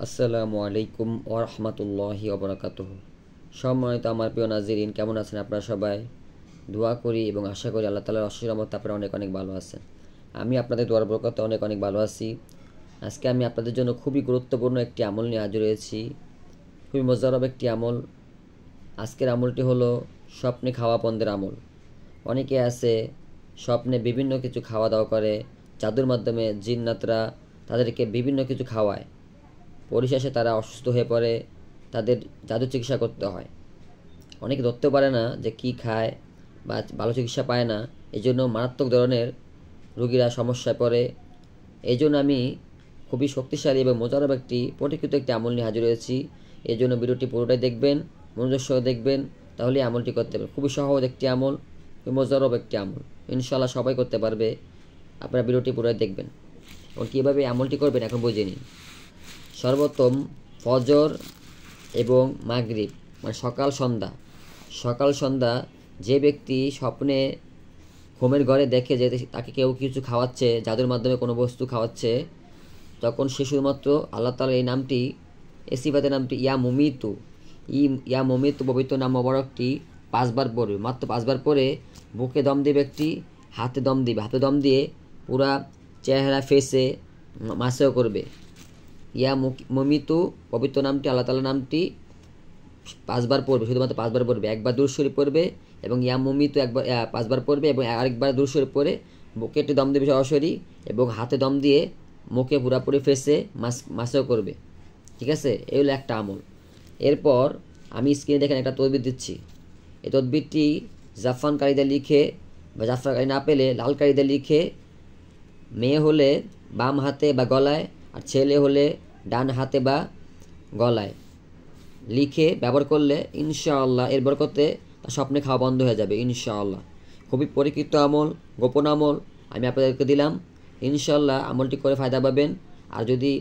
আসসালামু আলাইকুম ওয়া রাহমাতুল্লাহি ওয়া বারাকাতুহু। সম্মানিত আমার প্রিয় নাজিরিন, কেমন আছেন আপনারা সবাই? দোয়া করি এবং আশা করি আল্লাহ তাআলার অশেষ রহমতে আপনারা অনেক অনেক ভালো আছেন। আমি আপনাদের দোয়ার বরকতে অনেক অনেক ভালো আছি। আজকে আমি আপনাদের জন্য খুবই গুরুত্বপূর্ণ একটি আমল নিয়ে হাজির হয়েছি। খুবই মজারব একটি আমল। আজকের আমলটি হলো স্বপ্নে খাওয়া বন্ধের আমল। অনেকে আছে স্বপ্নে বিভিন্ন কিছু খাওয়া দাওয়া করে, জাদুর মাধ্যমে জিন্নাতরা তাদেরকে বিভিন্ন কিছু খাওয়ায়। পরিশেষে তারা অসুস্থ হয়ে পড়ে, তাদের জাদু চিকিৎসা করতে হয়। অনেকে ধরতে পারে না যে কি খায় বা ভালো চিকিৎসা পায় না, এই জন্য মারাত্মক ধরনের রোগীরা সমস্যায় পড়ে। এই জন্য আমি খুবই শক্তিশালী এবং মজারব একটি পরীক্ষিত একটি আমল নিয়ে হাজির হয়েছি। এই জন্য ভিডিওটি পুরোটাই দেখবেন, মনোযোগ সহ দেখবেন, তাহলে আমলটি করতে পারবেন। খুবই সহজ একটি আমল, খুবই মজারব একটি আমল, ইনশাআল্লাহ সবাই করতে পারবে। আপনারা ভিডিওটি পুরোটাই দেখবেন এবং কীভাবে আমলটি করবেন এখন বুঝে নিন। সর্বপ্রথম ফজর এবং মাগরিব মানে সকাল সন্ধ্যা যে ব্যক্তি স্বপ্নে ঘুমের ঘরে দেখে যে তাকে কেউ কিছু খাওয়াচ্ছে, জাদুর মাধ্যমে কোনো বস্তু খাওয়াচ্ছে, তখন সে শুধুমাত্র আল্লাহ তাআলার এই নামটি, এই সিফাতের নামটি ইয়া মুমিতু পবিত্র নাম মোবারকটি 5 বার পড়বে, মাত্র 5 বার পরে বুকে দম দিয়ে ব্যক্তি হাতে দম দিয়ে পুরা চেহারা ফেসে মাসেও করবে। ইয়া মুমিতু পবিত্র নামটি, আল্লাহ তাআলার নামটি 5 বার পড়বে, শুধুমাত্র 5 বার পড়বে। একবার দুরূদ শরীফ পড়বে এবং ইয়া মুমিতু 5 বার পড়বে এবং আরেকবার দুরূদ শরীফ পড়ে বুকে একটি দম দেবে সরাসরি এবং হাতে দম দিয়ে মুখে পুরাপুরি ফেসে মাসেও করবে। ঠিক আছে, এই হলো একটা আমল। এরপর আমি স্ক্রিনে দেখেন একটা তদবির দিচ্ছি। এই তদবিরটি জাফরান কালিতে লিখে বা জাফরান কালি না পেলে লাল কালিতে লিখে, মেয়ে হলে বাম হাতে বা গলায় আর ছেলে হলে ডান হাতে বা গলায় লিখে ব্যবহার করলে ইনশাআল্লাহ এর বরকতে তার স্বপ্নে খাওয়া বন্ধ হয়ে যাবে ইনশাআল্লাহ। খুবই পরীক্ষিত আমল, গোপন আমল আমি আপনাদেরকে দিলাম। ইনশাআল্লাহ আমলটি করে ফায়দা পাবেন। আর যদি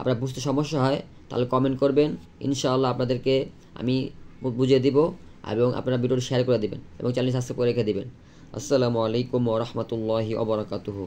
আপনার বুঝতে সমস্যা হয় তাহলে কমেন্ট করবেন, ইনশাআল্লাহ আপনাদেরকে আমি বুঝিয়ে দিব এবং আপনারা ভিডিওটি শেয়ার করে দিবেন এবং চ্যানেল সাবস্ক্রাইব করে রেখে দিবেন। আসসালামু আলাইকুম ওয়া রাহমাতুল্লাহি ওয়া বারাকাতুহু।